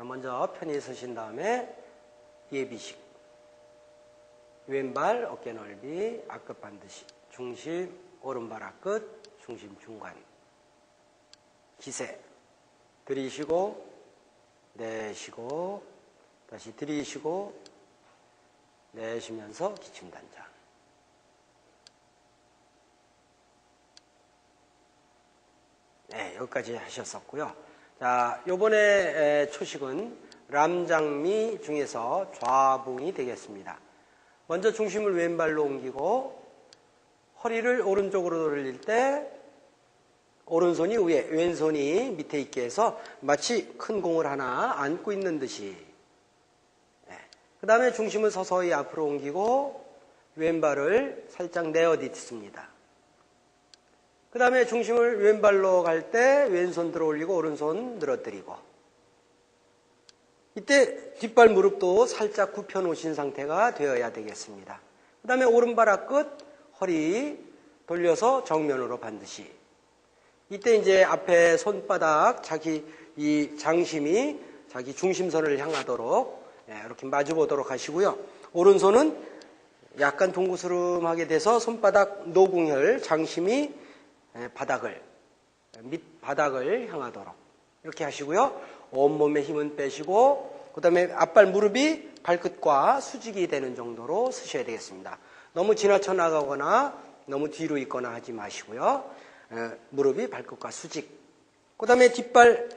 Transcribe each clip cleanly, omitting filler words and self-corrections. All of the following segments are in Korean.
먼저 편히 서신 다음에 예비식. 왼발 어깨 넓이, 앞끝 반드시. 중심, 오른발 앞끝, 중심 중간. 기세. 들이쉬고, 내쉬고, 다시 들이쉬고, 내쉬면서 기침단장. 네, 여기까지 하셨었고요. 자, 요번에 초식은 람장미 중에서 좌붕이 되겠습니다. 먼저 중심을 왼발로 옮기고 허리를 오른쪽으로 돌릴 때 오른손이 위에, 왼손이 밑에 있게 해서 마치 큰 공을 하나 안고 있는 듯이. 네. 그 다음에 중심을 서서히 앞으로 옮기고 왼발을 살짝 내어딛습니다. 그 다음에 중심을 왼발로 갈 때 왼손 들어 올리고 오른손 늘어뜨리고, 이때 뒷발 무릎도 살짝 굽혀 놓으신 상태가 되어야 되겠습니다. 그 다음에 오른발 앞끝 허리 돌려서 정면으로 반드시. 이때 이제 앞에 손바닥 자기 이 장심이 자기 중심선을 향하도록 이렇게 마주 보도록 하시고요. 오른손은 약간 동구스름하게 돼서 손바닥 노궁혈 장심이 바닥을, 밑바닥을 향하도록 이렇게 하시고요. 온몸의 힘은 빼시고, 그 다음에 앞발 무릎이 발끝과 수직이 되는 정도로 쓰셔야 되겠습니다. 너무 지나쳐 나가거나 너무 뒤로 있거나 하지 마시고요. 무릎이 발끝과 수직. 그 다음에 뒷발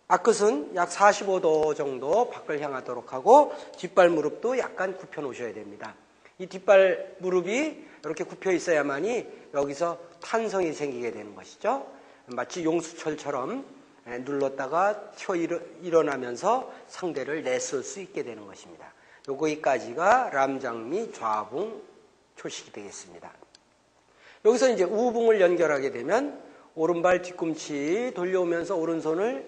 앞끝은 약 45도 정도 밖을 향하도록 하고, 뒷발 무릎도 약간 굽혀 놓으셔야 됩니다. 이 뒷발 무릎이 이렇게 굽혀 있어야만이 여기서 탄성이 생기게 되는 것이죠. 마치 용수철처럼 눌렀다가 튀어 일어나면서 상대를 내쏠 수 있게 되는 것입니다. 여기까지가 람장미 좌붕 초식이 되겠습니다. 여기서 이제 우붕을 연결하게 되면 오른발 뒤꿈치 돌려오면서 오른손을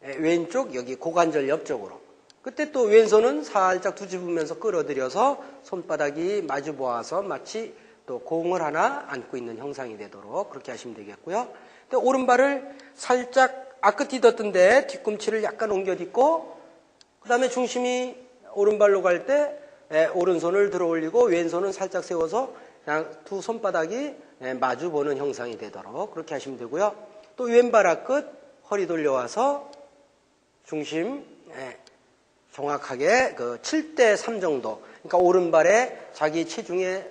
왼쪽 여기 고관절 옆쪽으로, 그때 또 왼손은 살짝 뒤집으면서 끌어들여서 손바닥이 마주 보아서 마치 또 공을 하나 안고 있는 형상이 되도록 그렇게 하시면 되겠고요. 또 오른발을 살짝 앞끝 디뎠던데 뒤꿈치를 약간 옮겨 딛고, 그 다음에 중심이 오른발로 갈 때 오른손을 들어 올리고 왼손은 살짝 세워서 그냥 두 손바닥이 마주 보는 형상이 되도록 그렇게 하시면 되고요. 또 왼발 앞끝 허리 돌려와서 중심 정확하게 그 7대3 정도, 그러니까 오른발에 자기 체중에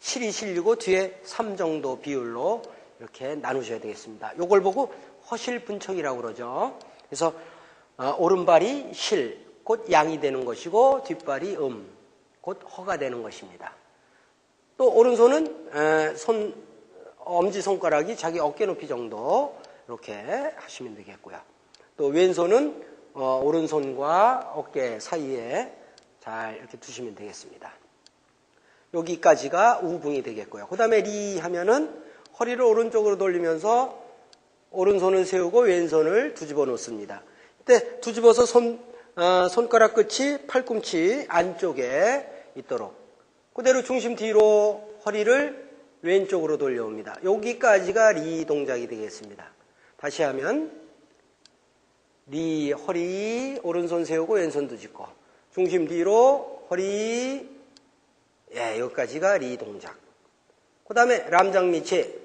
7이 실리고 뒤에 3 정도 비율로 이렇게 나누셔야 되겠습니다. 요걸 보고 허실분척이라고 그러죠. 그래서 오른발이 실, 곧 양이 되는 것이고 뒷발이 곧 허가 되는 것입니다. 또 오른손은 엄지손가락이 자기 어깨 높이 정도 이렇게 하시면 되겠고요. 또 왼손은 오른손과 어깨 사이에 잘 이렇게 두시면 되겠습니다. 여기까지가 우붕이 되겠고요. 그 다음에 리 하면은 허리를 오른쪽으로 돌리면서 오른손을 세우고 왼손을 뒤집어 놓습니다. 이때 뒤집어서 손가락 끝이 팔꿈치 안쪽에 있도록 그대로 중심 뒤로 허리를 왼쪽으로 돌려옵니다. 여기까지가 리 동작이 되겠습니다. 다시 하면 리 허리 오른손 세우고 왼손 뒤집고 중심 뒤로 허리 여기까지가 리 동작. 그 다음에 람장미체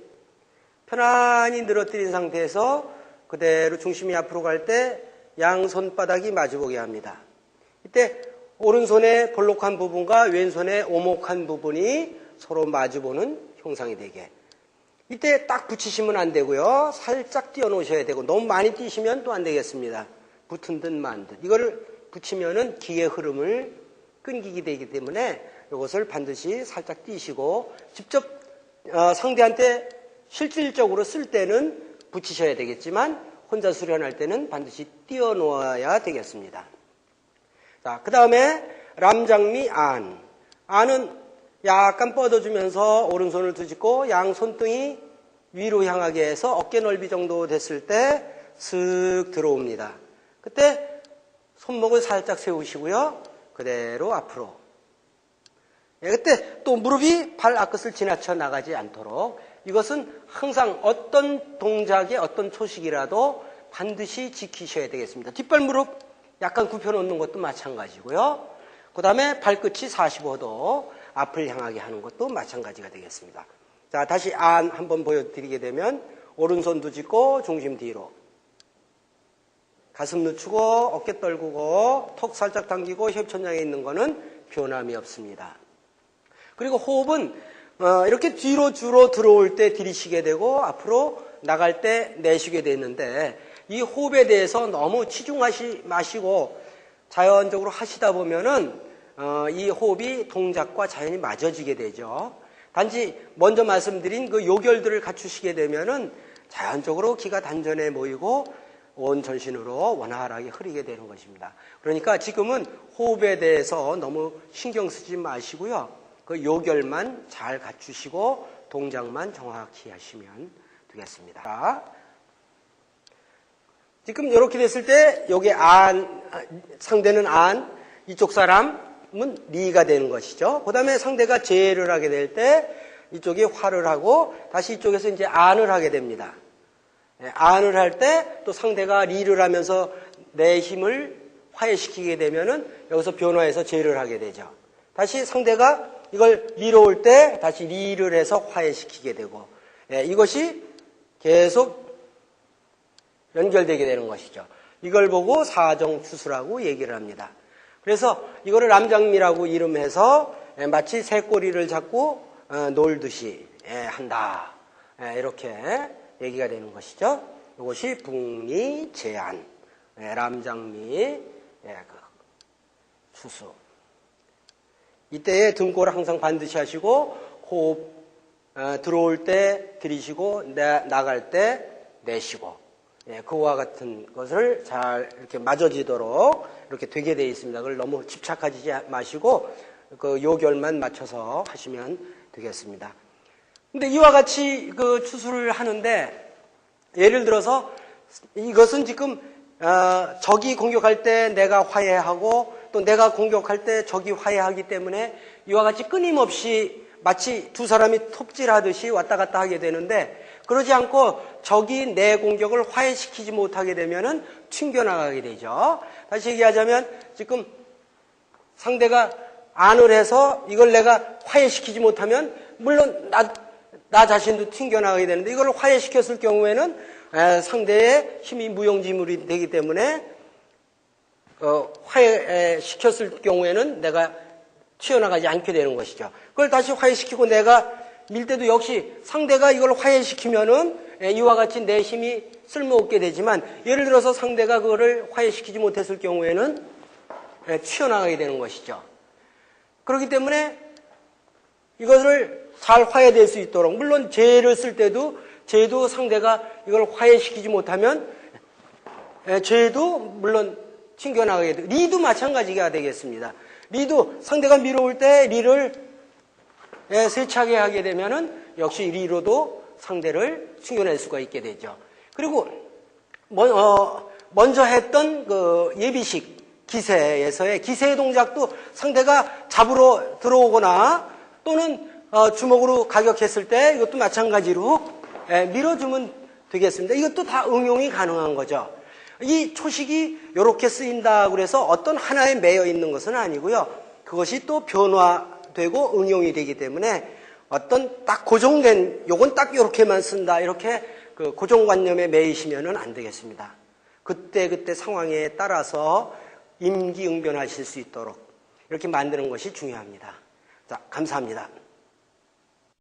편안히 늘어뜨린 상태에서 그대로 중심이 앞으로 갈 때 양손바닥이 마주보게 합니다. 이때 오른손의 볼록한 부분과 왼손의 오목한 부분이 서로 마주보는 형상이 되게. 이때 딱 붙이시면 안 되고요. 살짝 띄워놓으셔야 되고 너무 많이 띄시면 또 안 되겠습니다. 붙은 듯 만 듯. 이거를 붙이면은 기의 흐름을 끊기게 되기 때문에 이것을 반드시 살짝 띄시고 직접 상대한테 실질적으로 쓸 때는 붙이셔야 되겠지만 혼자 수련할 때는 반드시 띄워 놓아야 되겠습니다. 자, 그 다음에 람장미 안. 안은 약간 뻗어주면서 오른손을 뒤집고 양 손등이 위로 향하게 해서 어깨 넓이 정도 됐을 때 슥 들어옵니다. 그때 손목을 살짝 세우시고요. 그대로 앞으로. 그때 또 무릎이 발 앞끝을 지나쳐 나가지 않도록 이것은 항상 어떤 동작의 어떤 초식이라도 반드시 지키셔야 되겠습니다. 뒷발 무릎 약간 굽혀놓는 것도 마찬가지고요. 그 다음에 발끝이 45도 앞을 향하게 하는 것도 마찬가지가 되겠습니다. 자, 다시 안 한번 보여드리게 되면 오른손도 짚고 중심 뒤로, 가슴 늦추고 어깨 떨구고 턱 살짝 당기고 협천장에 있는 거는 변함이 없습니다. 그리고 호흡은 이렇게 뒤로 주로 들어올 때 들이쉬게 되고 앞으로 나갈 때 내쉬게 되는데, 이 호흡에 대해서 너무 치중하시 마시고 자연적으로 하시다 보면은 이 호흡이 동작과 자연히 맞아지게 되죠. 단지 먼저 말씀드린 그 요결들을 갖추시게 되면은 자연적으로 기가 단전에 모이고 온 전신으로 원활하게 흐르게 되는 것입니다. 그러니까 지금은 호흡에 대해서 너무 신경 쓰지 마시고요. 그 요결만 잘 갖추시고 동작만 정확히 하시면 되겠습니다. 지금 이렇게 됐을 때 여기 상대는 안, 이쪽 사람은 리가 되는 것이죠. 그 다음에 상대가 제를 하게 될 때 이쪽이 화를 하고 다시 이쪽에서 이제 안을 하게 됩니다. 안을 할 때 또 상대가 리를 하면서 내 힘을 화해시키게 되면은 여기서 변화해서 제를 하게 되죠. 다시 상대가 이걸 리로 올 때 다시 리를 해서 화해시키게 되고, 이것이 계속 연결되게 되는 것이죠. 이걸 보고 사정추수라고 얘기를 합니다. 그래서 이거를 남장미라고 이름해서 마치 새꼬리를 잡고 놀듯이 한다, 이렇게 얘기가 되는 것이죠. 이것이 북리 제안, 남장미 추수. 이때에 등골을 항상 반드시 하시고 호흡 들어올 때 들이쉬고 나갈 때 내쉬고, 그와 같은 것을 잘 이렇게 맞아지도록 이렇게 되게 되어 있습니다. 그걸 너무 집착하지 마시고 그 요결만 맞춰서 하시면 되겠습니다. 근데 이와 같이 그 추수를 하는데, 예를 들어서 이것은 지금 적이 공격할 때 내가 화해하고 또 내가 공격할 때 적이 화해하기 때문에 이와 같이 끊임없이 마치 두 사람이 톱질하듯이 왔다 갔다 하게 되는데, 그러지 않고 적이 내 공격을 화해시키지 못하게 되면은 튕겨나가게 되죠. 다시 얘기하자면 지금 상대가 안을 해서 이걸 내가 화해시키지 못하면 물론 나 자신도 튕겨나가게 되는데, 이걸 화해시켰을 경우에는 상대의 힘이 무용지물이 되기 때문에 화해시켰을 경우에는 내가 튀어나가지 않게 되는 것이죠. 그걸 다시 화해시키고 내가 밀 때도 역시 상대가 이걸 화해시키면은 이와 같이 내 힘이 쓸모없게 되지만, 예를 들어서 상대가 그거를 화해시키지 못했을 경우에는 튀어나가게 되는 것이죠. 그렇기 때문에 이것을 잘 화해될 수 있도록, 물론 제를 쓸 때도 제도 상대가 이걸 화해시키지 못하면 제도 물론 튕겨나가게 되고, 리도 마찬가지가 되겠습니다. 리도 상대가 밀어올 때 리를 세차게 하게 되면은 역시 리로도 상대를 튕겨낼 수가 있게 되죠. 그리고 먼저 했던 그 예비식 기세에서의 기세 동작도 상대가 잡으러 들어오거나 또는 주먹으로 가격했을 때 이것도 마찬가지로 밀어주면 되겠습니다. 이것도 다 응용이 가능한 거죠. 이 초식이 이렇게 쓰인다 그래서 어떤 하나에 매여 있는 것은 아니고요. 그것이 또 변화되고 응용이 되기 때문에 어떤 딱 고정된 요건 딱 이렇게만 쓴다 이렇게 그 고정관념에 매이시면은 안 되겠습니다. 그때 상황에 따라서 임기응변하실 수 있도록 이렇게 만드는 것이 중요합니다. 자, 감사합니다.